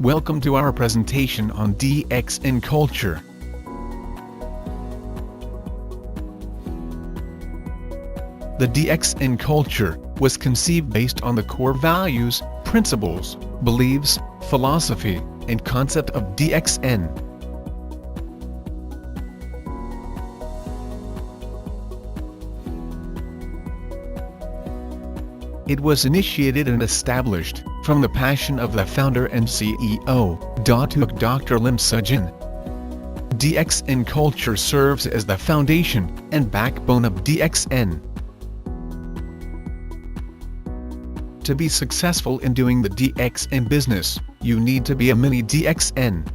Welcome to our presentation on DXN Culture. The DXN Culture was conceived based on the core values, principles, beliefs, philosophy, and concept of DXN. It was initiated and established from the passion of the founder and CEO, Dr. Lim Seo-jin. DXN Culture serves as the foundation and backbone of DXN. To be successful in doing the DXN business, you need to be a mini DXN.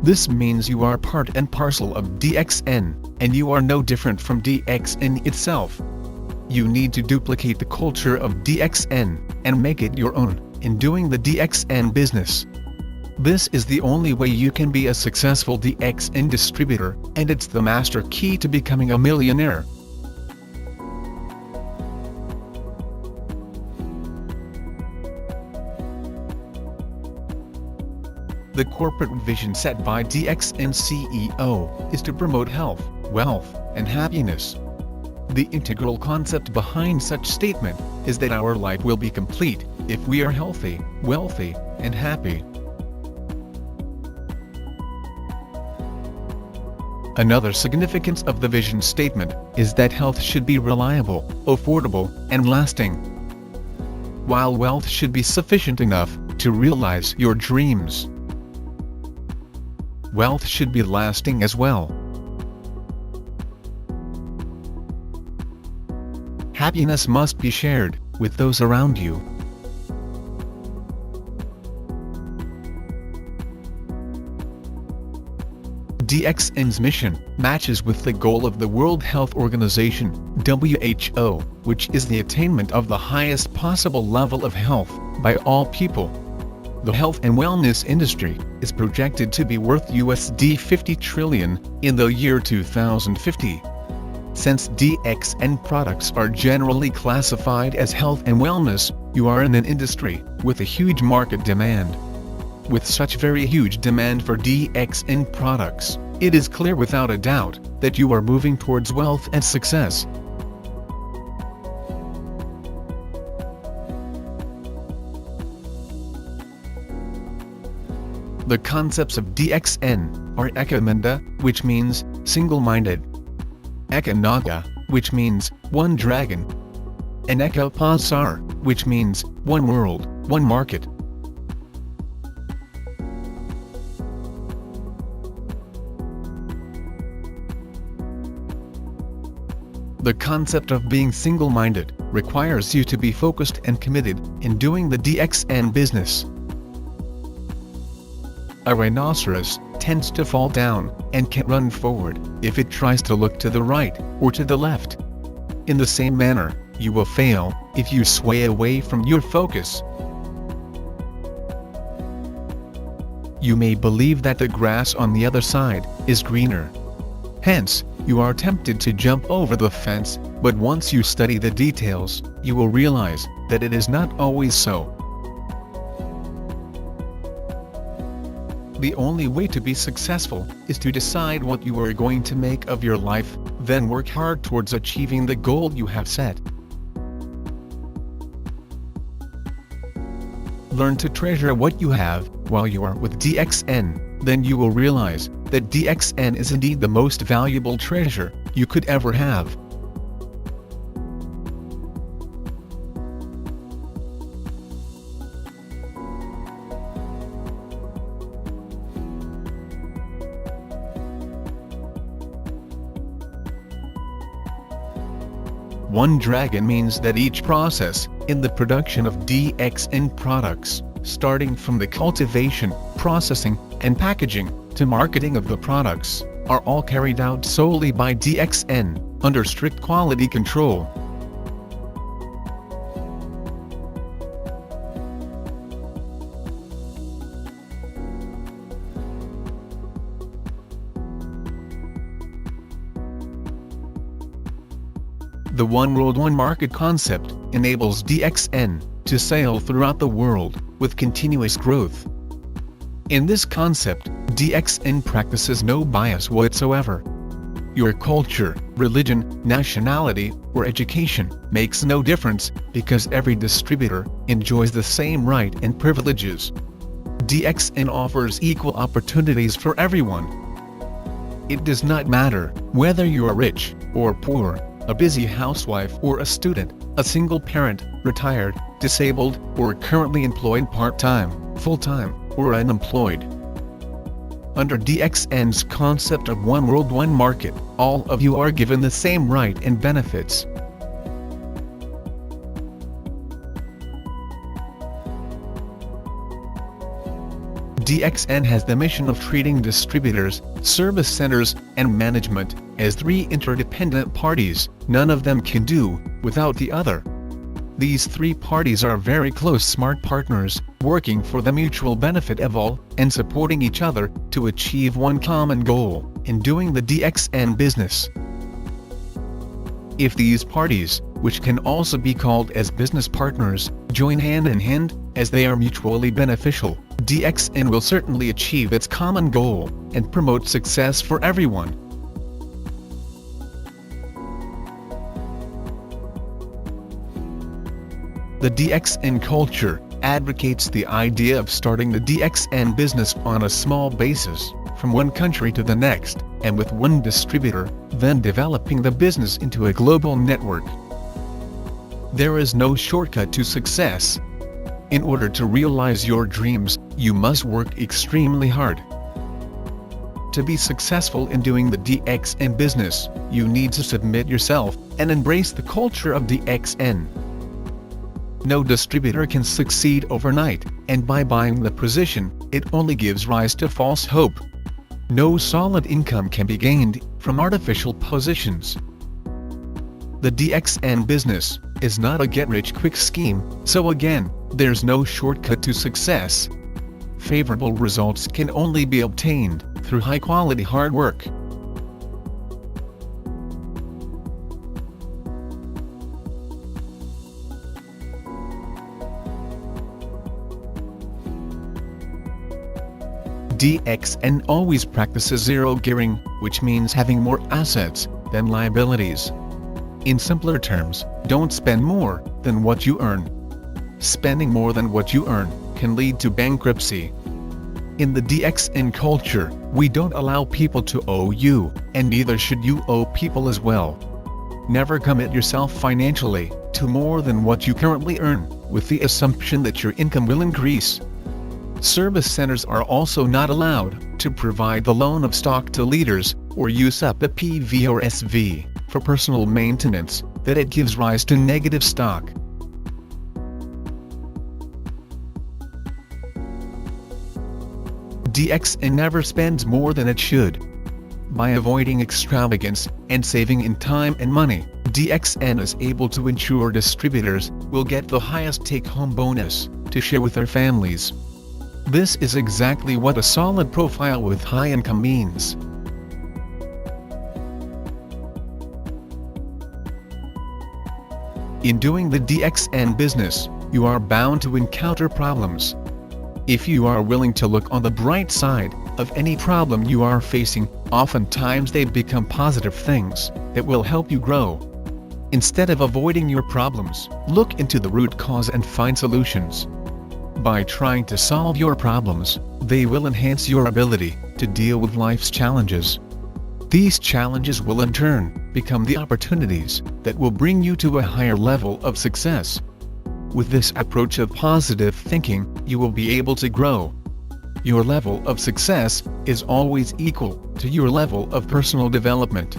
This means you are part and parcel of DXN, and you are no different from DXN itself. You need to duplicate the culture of DXN, and make it your own, in doing the DXN business. This is the only way you can be a successful DXN distributor, and it's the master key to becoming a millionaire. The corporate vision set by DXN CEO is to promote health, wealth, and happiness. The integral concept behind such statement is that our life will be complete if we are healthy, wealthy, and happy. Another significance of the vision statement is that health should be reliable, affordable, and lasting, while wealth should be sufficient enough to realize your dreams. Wealth should be lasting as well. Happiness must be shared with those around you. DXN's mission matches with the goal of the World Health Organization, WHO, which is the attainment of the highest possible level of health by all people. The health and wellness industry is projected to be worth USD 50 trillion in the year 2050. Since DXN products are generally classified as health and wellness, you are in an industry with a huge market demand. With such very huge demand for DXN products, it is clear without a doubt that you are moving towards wealth and success. The concepts of DXN are Ekamanda, which means single-minded, Ekanaga, which means one dragon, and Ekapasar, which means one world, one market. The concept of being single-minded requires you to be focused and committed in doing the DXN business. A rhinoceros tends to fall down and can't run forward if it tries to look to the right or to the left. In the same manner, you will fail if you sway away from your focus. You may believe that the grass on the other side is greener. Hence, you are tempted to jump over the fence, but once you study the details, you will realize that it is not always so. The only way to be successful is to decide what you are going to make of your life, then work hard towards achieving the goal you have set. Learn to treasure what you have while you are with DXN, then you will realize that DXN is indeed the most valuable treasure you could ever have. One dragon means that each process in the production of DXN products, starting from the cultivation, processing, and packaging, to marketing of the products, are all carried out solely by DXN, under strict quality control. The One World One Market concept enables DXN to sail throughout the world with continuous growth. In this concept, DXN practices no bias whatsoever. Your culture, religion, nationality, or education makes no difference, because every distributor enjoys the same right and privileges. DXN offers equal opportunities for everyone. It does not matter whether you are rich or poor, a busy housewife or a student, a single parent, retired, disabled, or currently employed part-time, full-time, or unemployed. Under DXN's concept of one world, one market, all of you are given the same right and benefits. DXN has the mission of treating distributors, service centers, and management as three interdependent parties. None of them can do without the other. These three parties are very close smart partners, working for the mutual benefit of all, and supporting each other to achieve one common goal in doing the DXN business. If these parties, which can also be called as business partners, join hand in hand, as they are mutually beneficial, DXN will certainly achieve its common goal and promote success for everyone. The DXN culture advocates the idea of starting the DXN business on a small basis, from one country to the next, and with one distributor, then developing the business into a global network. There is no shortcut to success. In order to realize your dreams, you must work extremely hard. To be successful in doing the DXN business, you need to submit yourself and embrace the culture of DXN. No distributor can succeed overnight, and by buying the position, it only gives rise to false hope. No solid income can be gained from artificial positions. The DXN business is not a get-rich-quick scheme, so again, there's no shortcut to success. Favorable results can only be obtained through high-quality hard work. DXN always practices zero gearing, which means having more assets than liabilities. In simpler terms, don't spend more than what you earn. Spending more than what you earn can lead to bankruptcy. In the DXN culture, we don't allow people to owe you, and neither should you owe people as well. Never commit yourself financially to more than what you currently earn, with the assumption that your income will increase. Service centers are also not allowed to provide the loan of stock to leaders, or use up a PV or SV for personal maintenance, that it gives rise to negative stock. DXN never spends more than it should. By avoiding extravagance and saving in time and money, DXN is able to ensure distributors will get the highest take-home bonus to share with their families. This is exactly what a solid profile with high income means. In doing the DXN business, you are bound to encounter problems. If you are willing to look on the bright side of any problem you are facing, oftentimes they become positive things that will help you grow. Instead of avoiding your problems, look into the root cause and find solutions. By trying to solve your problems, they will enhance your ability to deal with life's challenges. These challenges will in turn become the opportunities that will bring you to a higher level of success. With this approach of positive thinking, you will be able to grow. Your level of success is always equal to your level of personal development.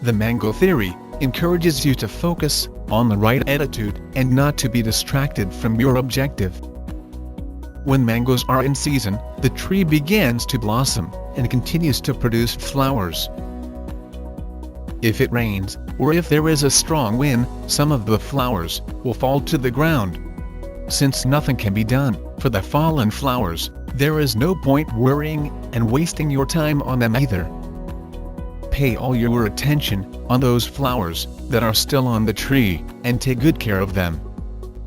The mango theory encourages you to focus on the right attitude and not to be distracted from your objective. When mangoes are in season, the tree begins to blossom and continues to produce flowers. If it rains, or if there is a strong wind, some of the flowers will fall to the ground. Since nothing can be done for the fallen flowers, there is no point worrying and wasting your time on them either. pay all your attention on those flowers that are still on the tree, and take good care of them.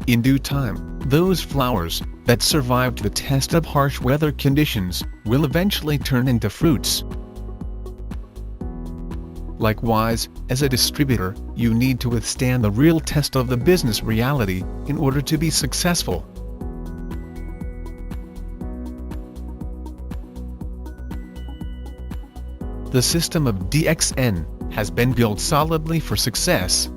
In due time, those flowers that survived the test of harsh weather conditions will eventually turn into fruits. Likewise, as a distributor, you need to withstand the real test of the business reality in order to be successful. The system of DXN has been built solidly for success.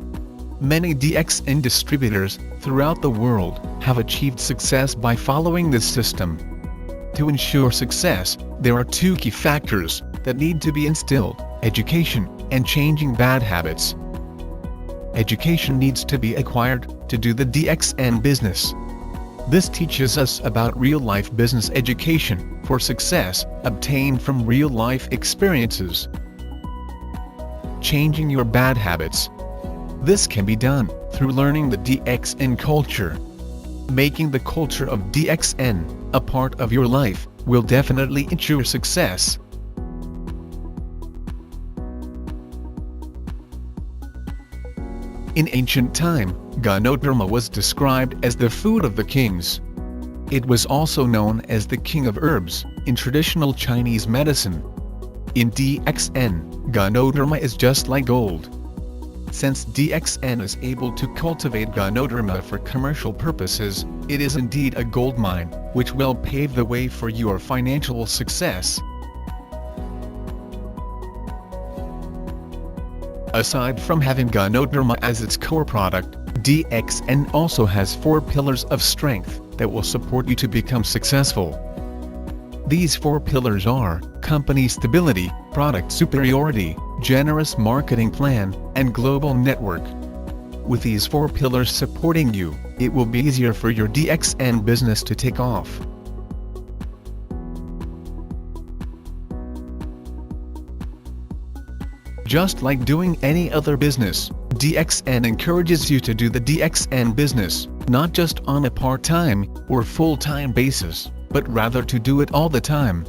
Many DXN distributors throughout the world have achieved success by following this system. To ensure success, there are two key factors that need to be instilled: education and changing bad habits. Education needs to be acquired to do the DXN business. This teaches us about real-life business education for success obtained from real-life experiences. Changing your bad habits. This can be done through learning the DXN culture. Making the culture of DXN a part of your life will definitely ensure success. In ancient time, Ganodharma was described as the food of the kings. It was also known as the king of herbs in traditional Chinese medicine. In DXN, Ganodharma is just like gold. Since DXN is able to cultivate Ganodharma for commercial purposes, it is indeed a gold mine, which will pave the way for your financial success. Aside from having Ganodharma as its core product, DXN also has 4 pillars of strength that will support you to become successful. These 4 pillars are company stability, product superiority, generous marketing plan, and global network. With these 4 pillars supporting you, it will be easier for your DXN business to take off. Just like doing any other business, DXN encourages you to do the DXN business, not just on a part-time or full-time basis, but rather to do it all the time.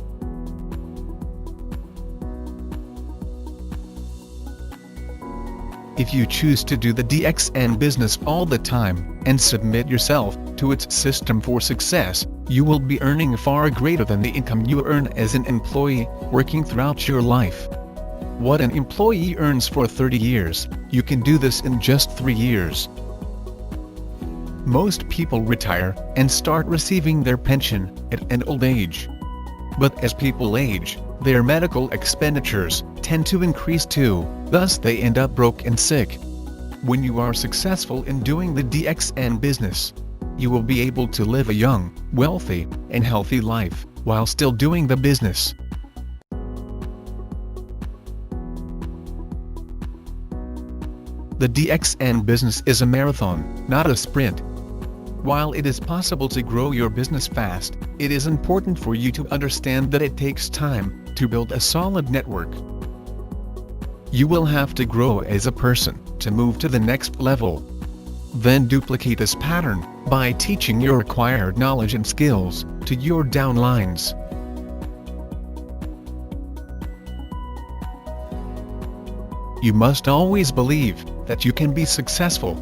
If you choose to do the DXN business all the time and submit yourself to its system for success, you will be earning far greater than the income you earn as an employee working throughout your life. What an employee earns for 30 years, you can do this in just 3 years. Most people retire and start receiving their pension at an old age. But as people age, their medical expenditures tend to increase too, thus they end up broke and sick. When you are successful in doing the DXN business, you will be able to live a young, wealthy, and healthy life while still doing the business. The DXN business is a marathon, not a sprint. While it is possible to grow your business fast, it is important for you to understand that it takes time to build a solid network. You will have to grow as a person to move to the next level. Then duplicate this pattern by teaching your acquired knowledge and skills to your downlines. You must always believe that you can be successful.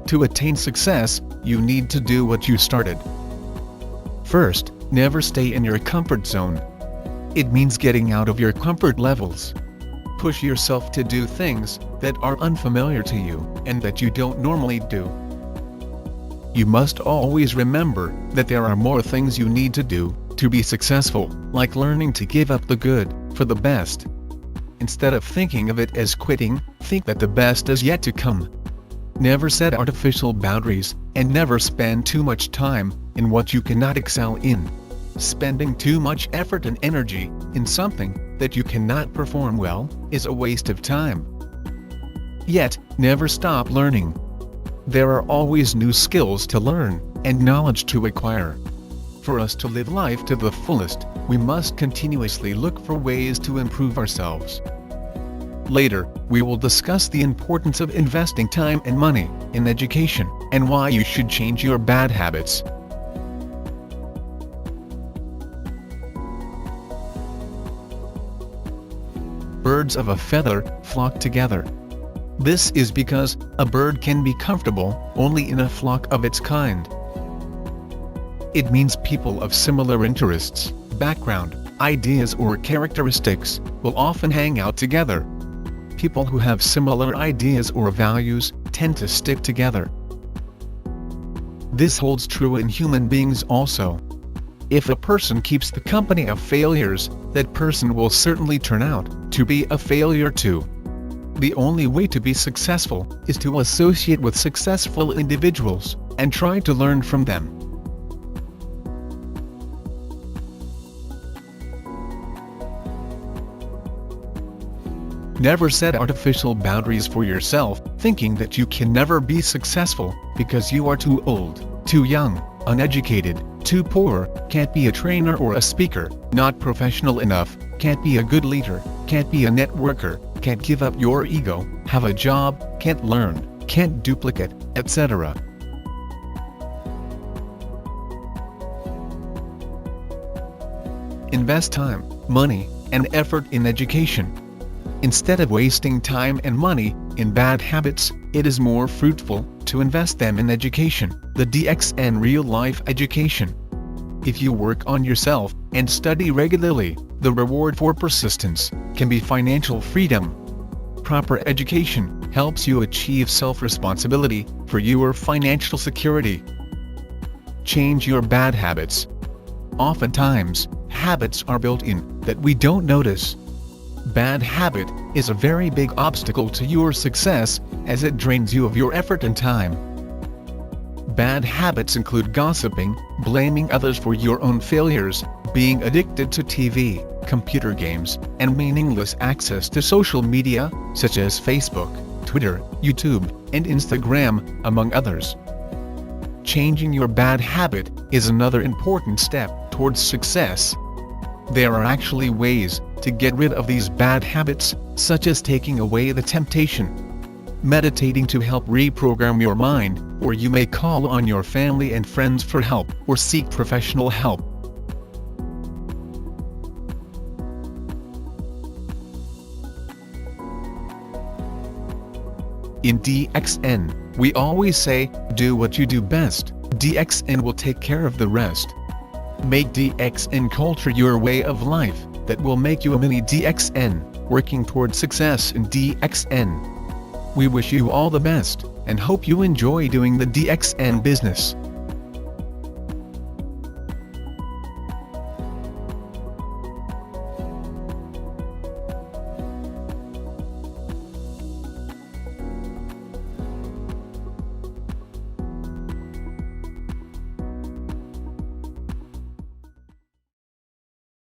To attain success, you need to do what you started. First, never stay in your comfort zone. It means getting out of your comfort levels. Push yourself to do things that are unfamiliar to you and that you don't normally do. You must always remember that there are more things you need to do to be successful, like learning to give up the good for the best. Instead of thinking of it as quitting, think that the best is yet to come. Never set artificial boundaries, and never spend too much time in what you cannot excel in. Spending too much effort and energy in something that you cannot perform well is a waste of time. Yet, never stop learning. There are always new skills to learn and knowledge to acquire. For us to live life to the fullest, we must continuously look for ways to improve ourselves. Later, we will discuss the importance of investing time and money in education, and why you should change your bad habits. birds of a feather flock together. This is because a bird can be comfortable only in a flock of its kind. It means people of similar interests, background, ideas or characteristics will often hang out together. People who have similar ideas or values tend to stick together. This holds true in human beings also. If a person keeps the company of failures, that person will certainly turn out to be a failure too. The only way to be successful is to associate with successful individuals and try to learn from them. Never set artificial boundaries for yourself, thinking that you can never be successful because you are too old, too young, uneducated, too poor, can't be a trainer or a speaker, not professional enough, can't be a good leader, can't be a networker, can't give up your ego, have a job, can't learn, can't duplicate, etc. Invest time, money, and effort in education. Instead of wasting time and money in bad habits, it is more fruitful to invest them in education, the DXN real-life education. If you work on yourself and study regularly, the reward for persistence can be financial freedom. Proper education helps you achieve self-responsibility for your financial security. Change your bad habits. Oftentimes, habits are built in that we don't notice. Bad habit is a very big obstacle to your success as it drains you of your effort and time. Bad habits include gossiping, blaming others for your own failures, being addicted to TV, computer games, and meaningless access to social media, such as Facebook, Twitter, YouTube, and Instagram, among others. Changing your bad habit is another important step towards success. There are actually ways to get rid of these bad habits, such as taking away the temptation, meditating to help reprogram your mind, or you may call on your family and friends for help or seek professional help. In DXN, we always say, do what you do best, DXN will take care of the rest. Make DXN culture your way of life that will make you a mini DXN, working toward success in DXN. We wish you all the best, and hope you enjoy doing the DXN business.